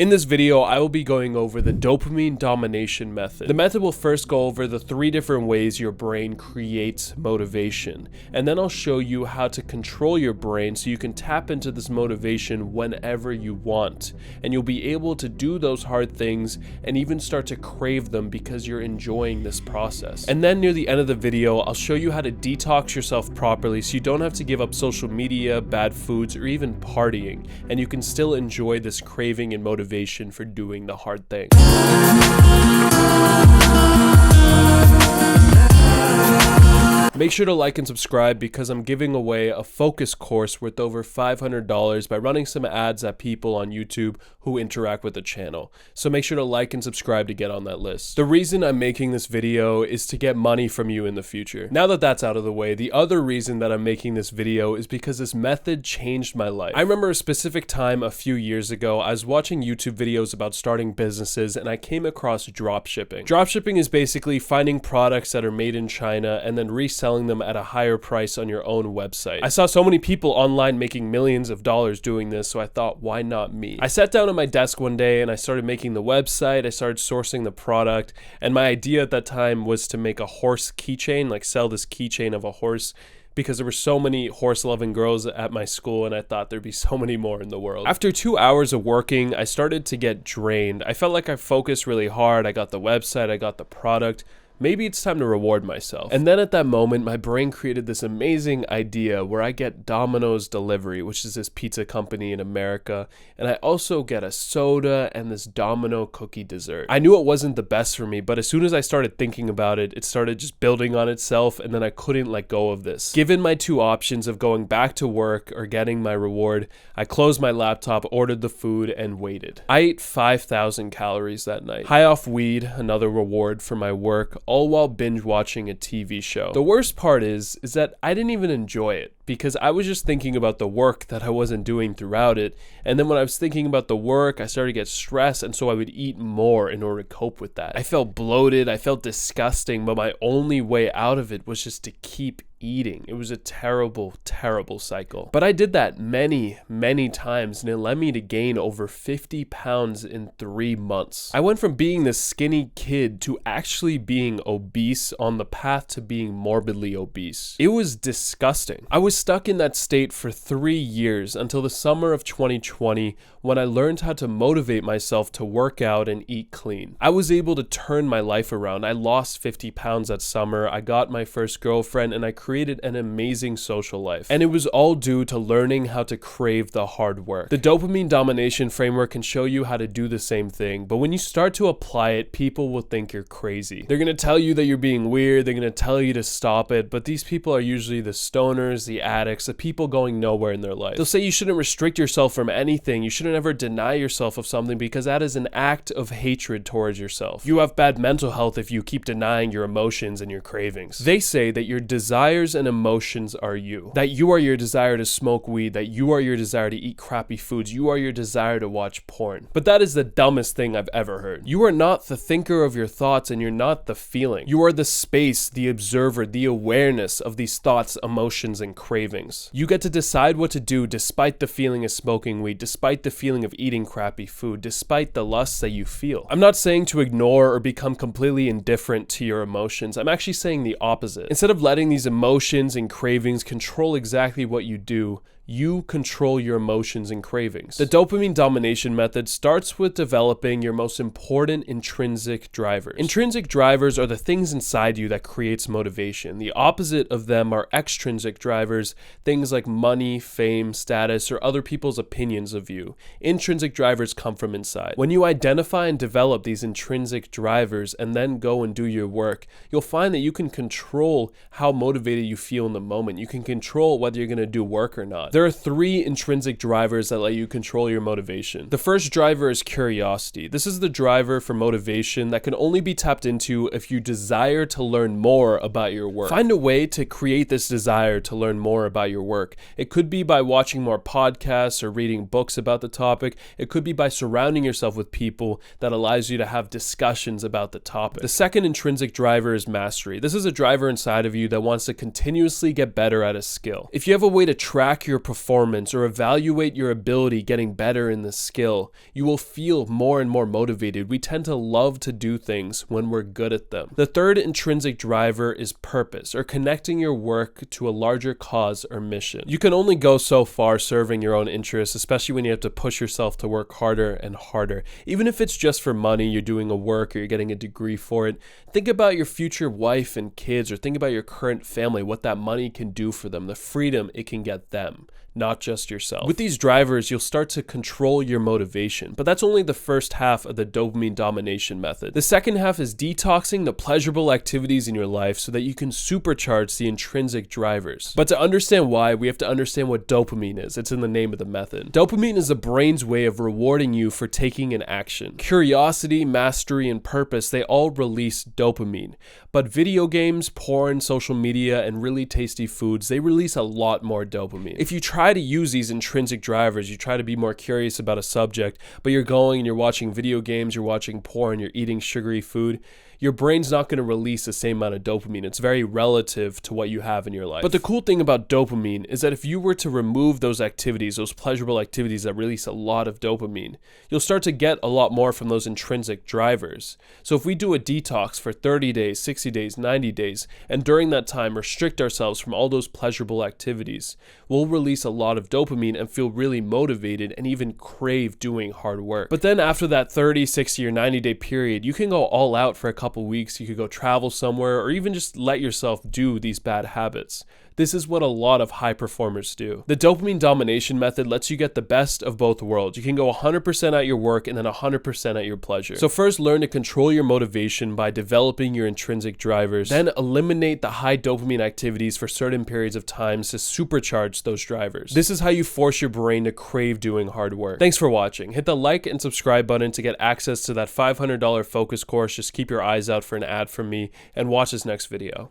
In this video, I will be going over the dopamine domination method. The method will first go over the 3 different ways your brain creates motivation, and then I'll show you how to control your brain so you can tap into this motivation whenever you want, and you'll be able to do those hard things and even start to crave them because you're enjoying this process. And then near the end of the video, I'll show you how to detox yourself properly so you don't have to give up social media, bad foods, or even partying, and you can still enjoy this craving and motivation for doing the hard thing. Make sure to like and subscribe because I'm giving away a focus course worth over $500 by running some ads at people on YouTube who interact with the channel. So make sure to like and subscribe to get on that list. The reason I'm making this video is to get money from you in the future. Now that that's out of the way, the other reason that I'm making this video is because this method changed my life. I remember a specific time a few years ago, I was watching YouTube videos about starting businesses and I came across dropshipping. Dropshipping is basically finding products that are made in China and then reselling them at a higher price on your own website. I saw so many people online making millions of dollars doing this, so I thought, why not me? I sat down at my desk one day and I started making the website, I started sourcing the product, and my idea at that time was to make a horse keychain, like sell this keychain of a horse, because there were so many horse-loving girls at my school and I thought there'd be so many more in the world. After 2 hours of working, I started to get drained. I felt like I focused really hard. I got the website, I got the product. Maybe it's time to reward myself. And then at that moment, my brain created this amazing idea where I get Domino's Delivery, which is this pizza company in America, and I also get a soda and this Domino cookie dessert. I knew it wasn't the best for me, but as soon as I started thinking about it, it started just building on itself, and then I couldn't let go of this. Given my 2 options of going back to work or getting my reward, I closed my laptop, ordered the food, and waited. I ate 5,000 calories that night. High off weed, another reward for my work, all while binge watching a TV show. The worst part is that I didn't even enjoy it because I was just thinking about the work that I wasn't doing throughout it, and then when I was thinking about the work, I started to get stressed, and so I would eat more in order to cope with that. I felt bloated, I felt disgusting, but my only way out of it was just to keep eating. It was a terrible, terrible cycle. But I did that many, many times, and it led me to gain over 50 pounds in 3 months. I went from being this skinny kid to actually being obese on the path to being morbidly obese. It was disgusting. I was stuck in that state for 3 years until the summer of 2020 when I learned how to motivate myself to work out and eat clean. I was able to turn my life around. I lost 50 pounds that summer. I got my first girlfriend and I created an amazing social life. And it was all due to learning how to crave the hard work. The dopamine domination framework can show you how to do the same thing, but when you start to apply it, people will think you're crazy. They're gonna tell you that you're being weird, they're gonna tell you to stop it, but these people are usually the stoners, the addicts, the people going nowhere in their life. They'll say you shouldn't restrict yourself from anything, you shouldn't ever deny yourself of something because that is an act of hatred towards yourself. You have bad mental health if you keep denying your emotions and your cravings. They say that your desires and emotions are you. That you are your desire to smoke weed, that you are your desire to eat crappy foods, you are your desire to watch porn. But that is the dumbest thing I've ever heard. You are not the thinker of your thoughts and you're not the feeling. You are the space, the observer, the awareness of these thoughts, emotions, and cravings. You get to decide what to do despite the feeling of smoking weed, despite the feeling of eating crappy food, despite the lusts that you feel. I'm not saying to ignore or become completely indifferent to your emotions. I'm actually saying the opposite. Instead of letting these emotions and cravings control exactly what you do, you control your emotions and cravings. The dopamine domination method starts with developing your most important intrinsic drivers. Intrinsic drivers are the things inside you that creates motivation. The opposite of them are extrinsic drivers, things like money, fame, status, or other people's opinions of you. Intrinsic drivers come from inside. When you identify and develop these intrinsic drivers and then go and do your work, you'll find that you can control how motivated you feel in the moment. You can control whether you're going to do work or not. There are 3 intrinsic drivers that let you control your motivation. The first driver is curiosity. This is the driver for motivation that can only be tapped into if you desire to learn more about your work. Find a way to create this desire to learn more about your work. It could be by watching more podcasts or reading books about the topic. It could be by surrounding yourself with people that allows you to have discussions about the topic. The second intrinsic driver is mastery. This is a driver inside of you that wants to continuously get better at a skill. If you have a way to track your performance or evaluate your ability getting better in the skill, you will feel more and more motivated. We tend to love to do things when we're good at them. The third intrinsic driver is purpose, or connecting your work to a larger cause or mission. You can only go so far serving your own interests, especially when you have to push yourself to work harder and harder. Even if it's just for money, you're doing a work or you're getting a degree for it. Think about your future wife and kids, or think about your current family, what that money can do for them, the freedom it can get them, not just yourself. With these drivers, you'll start to control your motivation, but that's only the first half of the dopamine domination method. The second half is detoxing the pleasurable activities in your life so that you can supercharge the intrinsic drivers. But to understand why, we have to understand what dopamine is. It's in the name of the method. Dopamine is the brain's way of rewarding you for taking an action. Curiosity, mastery, and purpose, they all release dopamine. But video games, porn, social media, and really tasty foods, they release a lot more dopamine. If you try to use these intrinsic drivers, you try to be more curious about a subject, but you're going and you're watching video games, you're watching porn, you're eating sugary food, your brain's not going to release the same amount of dopamine. It's very relative to what you have in your life. But the cool thing about dopamine is that if you were to remove those activities, those pleasurable activities that release a lot of dopamine, you'll start to get a lot more from those intrinsic drivers. So if we do a detox for 30 days, 60 days, 90 days, and during that time restrict ourselves from all those pleasurable activities, we'll release a lot of dopamine and feel really motivated and even crave doing hard work. But then after that 30, 60, or 90-day period, you can go all out for a couple weeks. You could go travel somewhere, or even just let yourself do these bad habits. This is what a lot of high performers do. The dopamine domination method lets you get the best of both worlds. You can go 100% at your work and then 100% at your pleasure. So first, learn to control your motivation by developing your intrinsic drivers. Then eliminate the high dopamine activities for certain periods of time to supercharge those drivers. This is how you force your brain to crave doing hard work. Thanks for watching. Hit the like and subscribe button to get access to that $500 focus course. Just keep your eyes out for an ad from me and watch this next video.